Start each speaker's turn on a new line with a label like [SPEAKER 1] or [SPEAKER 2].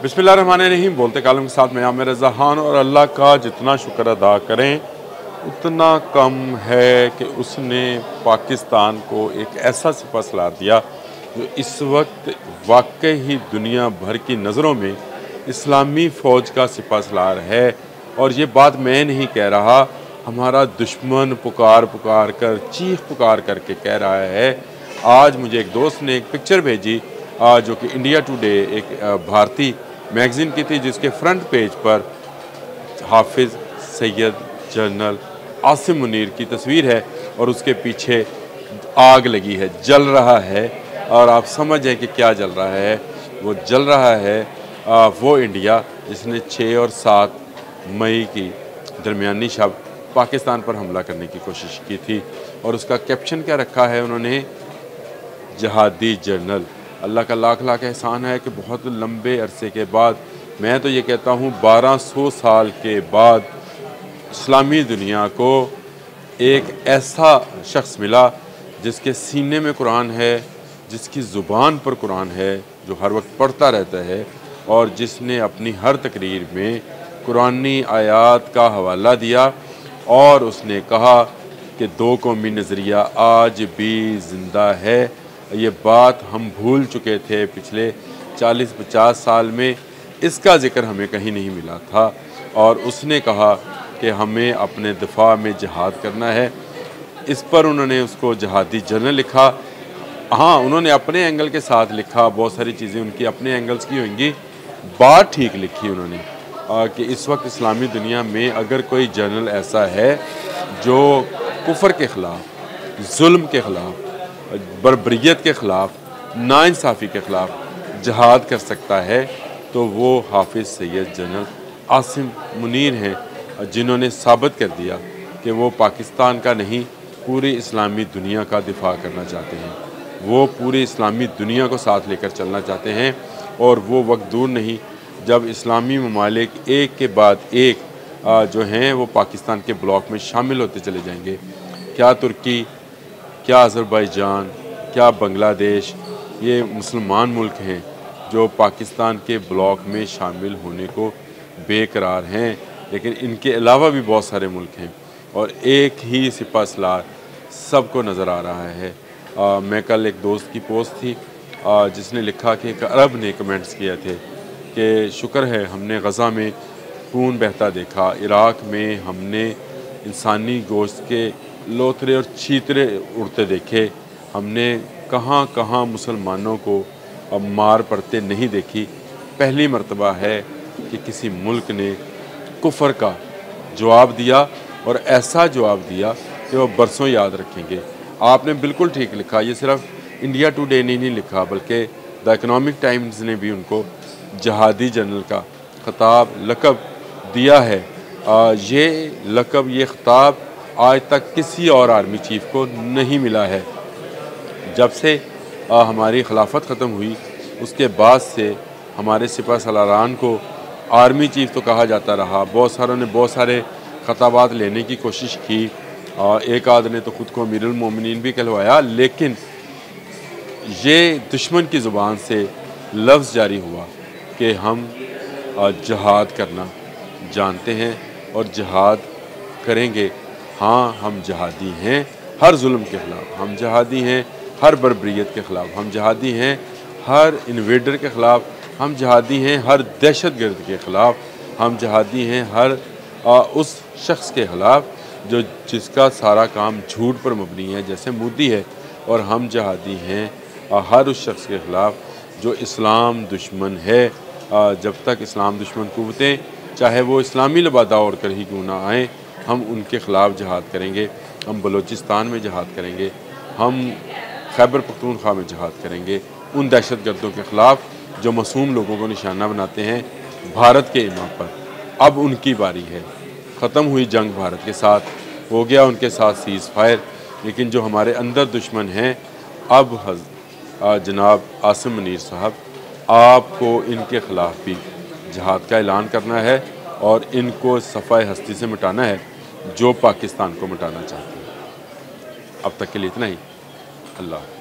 [SPEAKER 1] बिस्मिल्लाहिर्रहमानिर्रहीम। बोलते कालम के साथ मैं आमिर रज़ा खान। और अल्लाह का जितना शुक्र अदा करें उतना कम है कि उसने पाकिस्तान को एक ऐसा सिपह सलार दिया जो इस वक्त वाकई ही दुनिया भर की नज़रों में इस्लामी फ़ौज का सिपह सलार है। और ये बात मैं नहीं कह रहा, हमारा दुश्मन पुकार पुकार कर, चीख पुकार करके कह रहा है। आज मुझे एक दोस्त ने एक पिक्चर भेजी जो कि इंडिया टुडे एक भारतीय मैगज़ीन की थी, जिसके फ्रंट पेज पर हाफिज़ सैयद जनरल आसिम मुनीर की तस्वीर है और उसके पीछे आग लगी है, जल रहा है। और आप समझ जाएं कि क्या जल रहा है। वो जल रहा है वो इंडिया जिसने 6 और 7 मई की दरमियानी शब पाकिस्तान पर हमला करने की कोशिश की थी। और उसका कैप्शन क्या रखा है उन्होंने, जहादी जर्नल। अल्लाह का लाख लाख एहसान है कि बहुत लंबे अरसे के बाद, मैं तो ये कहता हूँ 1200 साल के बाद, इस्लामी दुनिया को एक ऐसा शख्स मिला जिसके सीने में कुरान है, जिसकी ज़ुबान पर कुरान है, जो हर वक्त पढ़ता रहता है और जिसने अपनी हर तकरीर में कुरानी आयात का हवाला दिया। और उसने कहा कि 2 कौमी नज़रिया आज भी ज़िंदा है। ये बात हम भूल चुके थे पिछले 40-50 साल में, इसका ज़िक्र हमें कहीं नहीं मिला था। और उसने कहा कि हमें अपने दिफा में जिहाद करना है। इस पर उन्होंने उसको जहादी जनरल लिखा। हाँ, उन्होंने अपने एंगल के साथ लिखा, बहुत सारी चीज़ें उनकी अपने एंगल्स की होंगी। बात ठीक लिखी उन्होंने कि इस वक्त इस्लामी दुनिया में अगर कोई जनरल ऐसा है जो कुफर के ख़िलाफ़, जुल्म के ख़िलाफ़, बर्बरियत के ख़िलाफ़, नाइंसाफ़ी के ख़िलाफ़ जिहाद कर सकता है तो वो हाफिज़ सैयद जनरल आसिम मुनीर हैं, जिन्होंने साबित कर दिया कि वो पाकिस्तान का नहीं, पूरी इस्लामी दुनिया का दिफा करना चाहते हैं। वो पूरी इस्लामी दुनिया को साथ लेकर चलना चाहते हैं। और वो वक्त दूर नहीं जब इस्लामी ममालिक एक के बाद एक जो हैं वो पाकिस्तान के ब्लॉक में शामिल होते चले जाएंगे। क्या तुर्की, क्या अज़रबैजान, क्या बांग्लादेश, ये मुसलमान मुल्क हैं जो पाकिस्तान के ब्लॉक में शामिल होने को बेकरार हैं। लेकिन इनके अलावा भी बहुत सारे मुल्क हैं और एक ही सिपह सलार सबको नज़र आ रहा है। मैं कल एक दोस्त की पोस्ट थी जिसने लिखा कि एक अरब ने कमेंट्स किए थे कि शुक्र है हमने गज़ा में खून बहता देखा, इराक़ में हमने इंसानी गोश्त के लोथरे और चीतरे उड़ते देखे, हमने कहाँ कहाँ मुसलमानों को अब मार पड़ते नहीं देखी। पहली मर्तबा है कि किसी मुल्क ने कुफर का जवाब दिया और ऐसा जवाब दिया कि वह बरसों याद रखेंगे। आपने बिल्कुल ठीक लिखा, ये सिर्फ इंडिया टुडे ने नहीं लिखा बल्कि द इकनॉमिक टाइम्स ने भी उनको जहादी जनरल का ख़िताब लक़ब दिया है। ये लक़ब, ये ख़िताब आज तक किसी और आर्मी चीफ़ को नहीं मिला है। जब से हमारी खिलाफत ख़त्म हुई उसके बाद से हमारे सिपह सलारान को आर्मी चीफ़ तो कहा जाता रहा। बहुत सारों ने बहुत सारे ख़ताबात लेने की कोशिश की, एक आध ने तो ख़ुद को अमीरुल मोमिनीन भी कहलवाया। लेकिन ये दुश्मन की ज़ुबान से लफ्ज़ जारी हुआ कि हम जिहाद करना जानते हैं और जिहाद करेंगे। हाँ, हम जिहादी हैं हर जुल्म के ख़िलाफ़, हम जिहादी हैं हर बर्बरियत के ख़िलाफ़, हम जिहादी हैं हर इन्वेडर के ख़िलाफ़, हम जिहादी हैं हर दहशतगर्द के ख़िलाफ़, हम जिहादी हैं हर उस शख्स के ख़िलाफ़ जो जिसका सारा काम झूठ पर मबनी है, जैसे मोदी है। और हम जिहादी हैं हर उस शख्स के ख़िलाफ़ जो इस्लाम दुश्मन है। जब तक इस्लाम दुश्मन क़ुव्वतें, चाहे वो इस्लामी लबादा ओढ़ कर ही क्यों ना आएँ, हम उनके ख़िलाफ़ जिहाद करेंगे। हम बलूचिस्तान में जिहाद करेंगे, हम खैबर पख्तूनख्वा में जिहाद करेंगे उन दहशतगर्दों के ख़िलाफ़ जो मासूम लोगों को निशाना बनाते हैं भारत के इमाम पर। अब उनकी बारी है। ख़त्म हुई जंग भारत के साथ, हो गया उनके साथ सीज़ फायर। लेकिन जो हमारे अंदर दुश्मन हैं, अब जनाब आसिम मुनीर साहब, आपको इनके ख़िलाफ़ भी जिहाद का ऐलान करना है और इनको सफ़ाए हस्ती से मिटाना है जो पाकिस्तान को मिटाना चाहते हैं। अब तक के लिए इतना ही। अल्लाह।